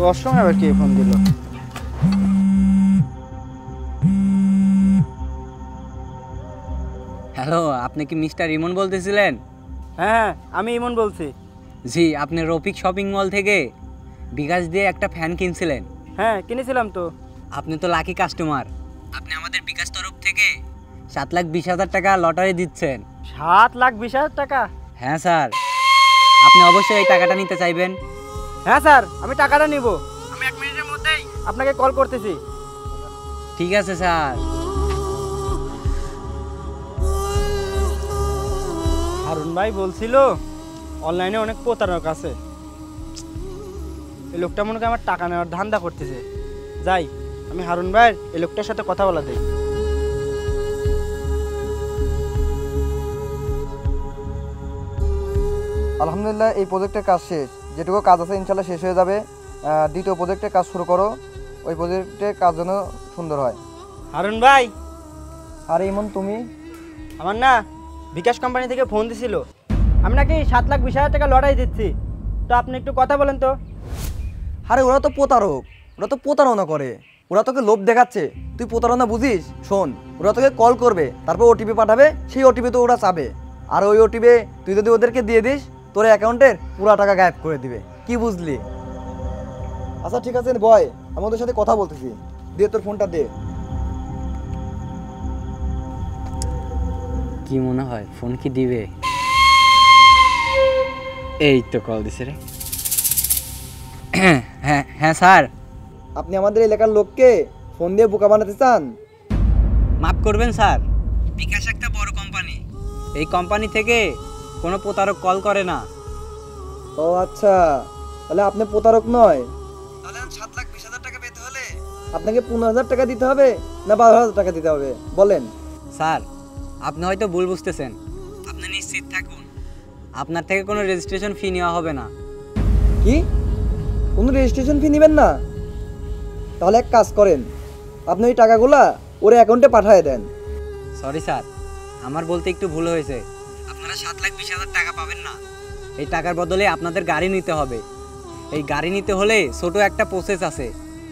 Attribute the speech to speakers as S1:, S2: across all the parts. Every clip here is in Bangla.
S1: ওর সময় আবার কে ফোন দিল?
S2: হ্যালো, আপনি কি মিস্টার ইমন বলতেছিলেন?
S1: হ্যাঁ, আমি ইমন বলছি।
S2: জি, আপনি রফিক শপিং মল থেকে বিকাশ দিয়ে একটা ফ্যান কিনছিলেন।
S1: হ্যাঁ, কিনেছিলাম তো।
S2: আপনি তো লাকি কাস্টমার। আপনি আমাদের বিকাশ তরফ থেকে 7,20,000 টাকা লটারি দিচ্ছেন।
S1: 7,20,000 টাকা?
S2: হ্যাঁ স্যার, আপনি অবশ্যই এই টাকাটা নিতে চাইবেন।
S1: হ্যাঁ স্যার, আমি টাকাটা নিব। আমি 1 মিনিটের মধ্যেই আপনাকে কল করতেছি।
S2: ঠিক আছে স্যার।
S1: হারুন ভাই বলছিল অনলাইনে অনেক প্রতারক আছে। এই লোকটা মনে হয় আমার টাকা নেওয়ার ধান্দা করতেছে। যাই, আমি হারুন ভাইয়ের এই লোকটার সাথে কথা বলা দেই।
S3: আলহামদুলিল্লাহ, এই প্রজেক্টের কাজ শেষ। যেটুকু কাজ আছে ইনশাল্লাহ শেষ হয়ে যাবে। দ্বিতীয় প্রজেক্টের কাজ শুরু করো। ওই প্রজেক্টের কাজ যেন সুন্দর হয়।
S1: হারুন ভাই,
S3: আর ইমন তুমি?
S1: আমার না বিকাশ কোম্পানি থেকে ফোন দিছিল। আমি নাকি 7,20,000 টাকা লটারি দিচ্ছি। তো আপনি একটু কথা বলেন তো।
S3: আরে ওরা তো প্রতারক, ওরা তো প্রতারণা করে, ওরা তোকে লোভ দেখাচ্ছে। তুই প্রতারণা বুঝিস? শোন, ওরা তোকে কল করবে, তারপর ওটিপি পাঠাবে, সেই ওটিপি তো ওরা চাবে। আর ওই ওটিপি তুই যদি ওদেরকে দিয়ে দিস, তোর অ্যাকাউন্টের পুরো টাকা গায়েব করে দিবে। কি বুঝলি? আচ্ছা ঠিক আছে বয়, আমি ওদের সাথে কথা বলতেছি। দে তোর ফোনটা দে।
S2: কি মনে হয় ফোন কি দিবে? এই তো কল দিছে রে। হ্যাঁ হ্যাঁ স্যার।
S3: আপনি আমাদের এলাকার লোককে ফোন দিয়ে বোকা বানাতে চান?
S2: মাফ করবেন স্যার, বিকাশ একটা বড় কোম্পানি। এই কোম্পানি থেকে কোনো প্রতারক কল করে না।
S3: ও আচ্ছা, তাহলে আপনি প্রতারক নয়। তাহলে 7,20,000 টাকা পেতে হলে আপনাকে 15,000 টাকা দিতে হবে না 12,000 টাকা দিতে হবে বলেন?
S2: স্যার, আপনি হয়তো ভুল বুঝতেছেন। আপনি নিশ্চিত থাকুন, আপনার থেকে কোনো রেজিস্ট্রেশন ফি নেওয়া হবে না।
S3: কি? কোনো রেজিস্ট্রেশন ফি নেবেন না? তাহলে এক কাজ করেন, আপনি ওই টাকাগুলা ওর অ্যাকাউন্টে পাঠিয়ে দেন।
S2: সরি স্যার, আমার বলতে একটু ভুল হয়েছে। আপনারা 7,20,000 টাকা পাবেন না। এই টাকার বদলে আপনাদের গাড়ি নিতে হবে। এই গাড়ি নিতে হলে ছোট একটা প্রসেস আছে,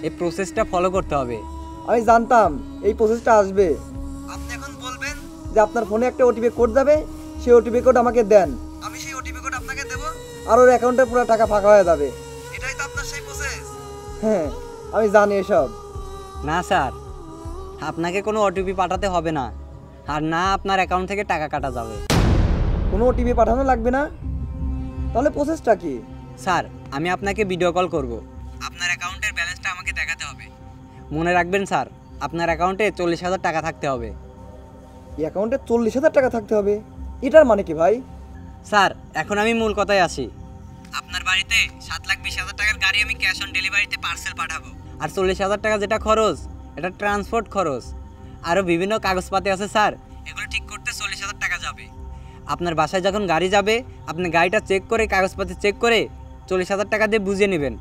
S2: এই প্রসেসটা ফলো করতে হবে।
S3: আমি জানতাম এই প্রসেসটা আসবে। আপনি এখন বলবেন যে আপনার ফোনে একটা ওটিপি কোড যাবে, সেই ওটিপি কোড আমাকে দেন, আমি সেই ওটিপি কোড আপনাকে দেব, আর ওর অ্যাকাউন্টে পুরো টাকা ফাঁকা হয়ে যাবে। এটাই তো আপনার সেই প্রসেস? হ্যাঁ, আমি জানি এসব।
S2: না স্যার, আপনাকে কোনো ওটিপি পাঠাতে হবে না, আর না আপনার অ্যাকাউন্ট থেকে টাকা কাটা যাবে।
S3: কোনো ওটিপি পাঠানো লাগবে না? তাহলে প্রসেসটা কি?
S2: স্যার, আমি আপনাকে ভিডিও কল করব। আপনার অ্যাকাউন্টের ব্যালেন্সটা আমাকে দেখাতে হবে। মনে রাখবেন স্যার, আপনার অ্যাকাউন্টে 40,000 টাকা থাকতে হবে।
S3: এই অ্যাকাউন্টে 40,000 টাকা থাকতে হবে? এটার মানে কি ভাই?
S2: স্যার, এখন আমি মূল কথায় আসি। আপনার বাড়িতে 7,20,000 টাকার গাড়ি আমি ক্যাশ অন ডেলিভারিতে পার্সেল পাঠাবো। আর 40,000 টাকা যেটা খরচ, এটা ট্রান্সপোর্ট খরচ। আরও বিভিন্ন কাগজপাতি আছে স্যার, এগুলো ঠিক করতে 40,000 টাকা যাবে। আপনার বাসায় যখন গাড়ি যাবে, আপনি গাড়িটা চেক করে, কাগজপাতি চেক করে 40,000 টাকা দিয়ে বুঝিয়ে নেবেন।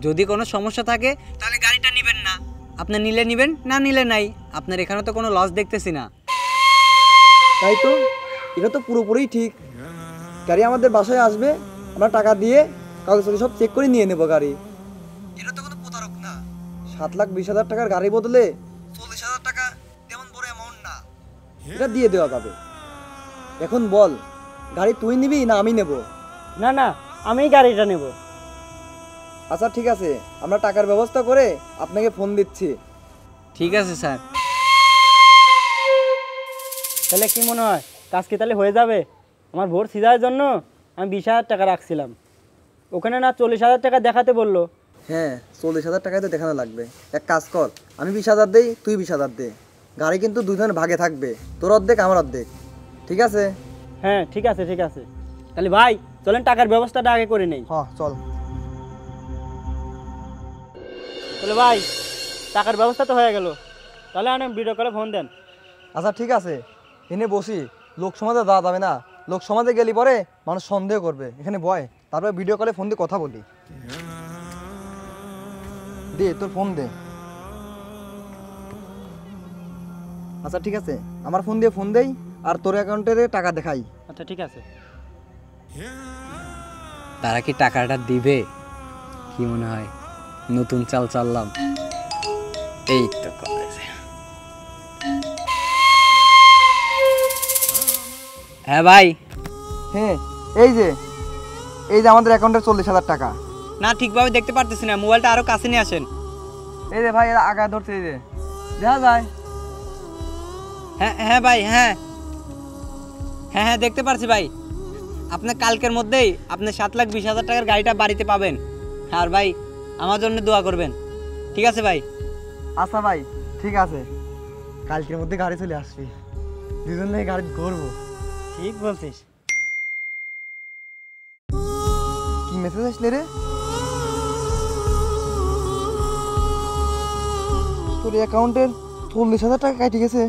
S2: যদি কোনো সমস্যা থাকে তাহলে গাড়িটা নেবেন না। আপনি নিলে নেবেন, না নিলে নাই। আপনার এখানে তো কোনো লস দেখতেছি না।
S3: তাই তো, এটা তো পুরোপুরি ঠিক। গাড়ি আমাদের বাসায় আসবে, আমরা টাকা দিয়ে কাগজপত্র সব চেক করে নিয়ে নেব গাড়ি। এটা তো কোনো প্রতারক না। 7,20,000 টাকার গাড়ি বদলে 40,000 টাকা তেমন বড় অ্যামাউন্ট না, এটা দিয়ে দেওয়া যাবে। এখন বল, গাড়ি তুই নিবি না আমি নেব?
S1: না না, আমি গাড়িটা নেব।
S3: আচ্ছা ঠিক আছে, আমরা টাকার ব্যবস্থা করে আপনাকে ফোন দিচ্ছি।
S2: ঠিক আছে স্যার।
S1: তাহলে কি মনে হয় কাজ কি তাহলে হয়ে যাবে? আমার ভোর সিজার জন্য আমি 20,000 টাকা রাখছিলাম, ওখানে না 40,000 টাকা দেখাতে বললো।
S3: হ্যাঁ, 40,000 টাকায় তো দেখানো লাগবে। এক কাজ কর, আমি 20,000 দেই, তুই 20,000 দে। গাড়ি কিন্তু দুজনের ভাগে থাকবে, তোর অর্ধেক আমার অর্ধেক। ঠিক আছে?
S1: হ্যাঁ ঠিক আছে ঠিক আছে। তাহলে ভাই চলেন টাকার ব্যবস্থাটা আগে করে নেই।
S3: হ্যাঁ চল।
S1: তাহলে ভাই টাকার ব্যবস্থা তো হয়ে গেল, তাহলে আমি ভিডিও কলে ফোন দেন।
S3: আচ্ছা ঠিক আছে, এনে বসি। লোক সমাজে যাওয়া যাবে না, লোক সমাজে গেলে পরে মানুষ সন্দেহ করবে। এখানে বয়, তারপরে ভিডিও কলে ফোন দিয়ে কথা বলি। দে তোর ফোন দে। আচ্ছা ঠিক আছে, আমার ফোন দিয়ে ফোন দেই আর তোর অ্যাকাউন্টের টাকা দেখাই।
S1: আচ্ছা ঠিক আছে।
S2: তারা কি টাকাটা দিবে? কি মনে হয়? নতুন চাল চাললাম। এই তো কলেজে। হ্যাঁ ভাই।
S3: হ্যাঁ, এই যে আমাদের অ্যাকাউন্টে 40,000 টাকা।
S2: না ঠিকভাবে দেখতে পারতেছি না, মোবাইলটা আরো কাছে নিয়ে আসেন।
S3: এই যে ভাই, এরা আগা ধরছে, এই যে দেখা যায়।
S2: হ্যাঁ হ্যাঁ ভাই, হ্যাঁ হ্যাঁ হ্যাঁ দেখতে পারছি ভাই। আপনার কালকের মধ্যেই আপনি 7,20,000 টাকার গাড়িটা বাড়িতে পাবেন। আর ভাই আমার জন্য দোয়া করবেন, ঠিক আছে ভাই?
S3: আচ্ছা ভাই, ঠিক আছে, কালকের মধ্যে গাড়ি চলে আসবে, দুজন মিলে গাড়ি ঘুরবো।
S1: ঠিক বলছিস।
S3: কি মেসেজ আসলে রে? তোর অ্যাকাউন্টের 40,000 টাকা কাটি গেছে।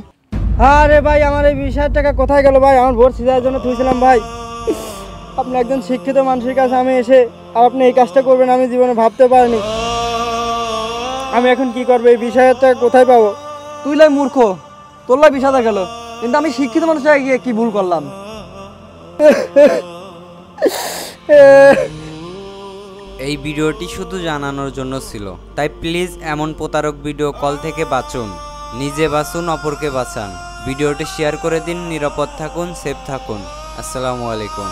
S1: আরে ভাই, আমার এই 20,000 টাকা কোথায় গেল ভাই? আমার ভোট সিজার জন্য থুইছিলাম ভাই। আপনি একজন শিক্ষিত মানুষের কাছে আমি এসে আর আপনি এই কাজটা করবেন আমি জীবনে ভাবতে পারিনি। আমি এখন কি করবো? এই 20,000 টাকা কোথায় পাবো?
S3: তুই লাই মূর্খ, তোর লাই 20,000 গেল, কিন্তু আমি শিক্ষিত মানুষের গিয়ে কি ভুল করলাম?
S2: এই ভিডিওটি শুধু জানানোর জন্য ছিল, তাই প্লিজ এমন প্রতারক ভিডিও কল থেকে বাঁচুন। নিজে বাঁচুন, অপরকে বাঁচান। ভিডিওটি শেয়ার করে দিন। নিরাপদ থাকুন, সেফ থাকুন। আসসালামু আলাইকুম।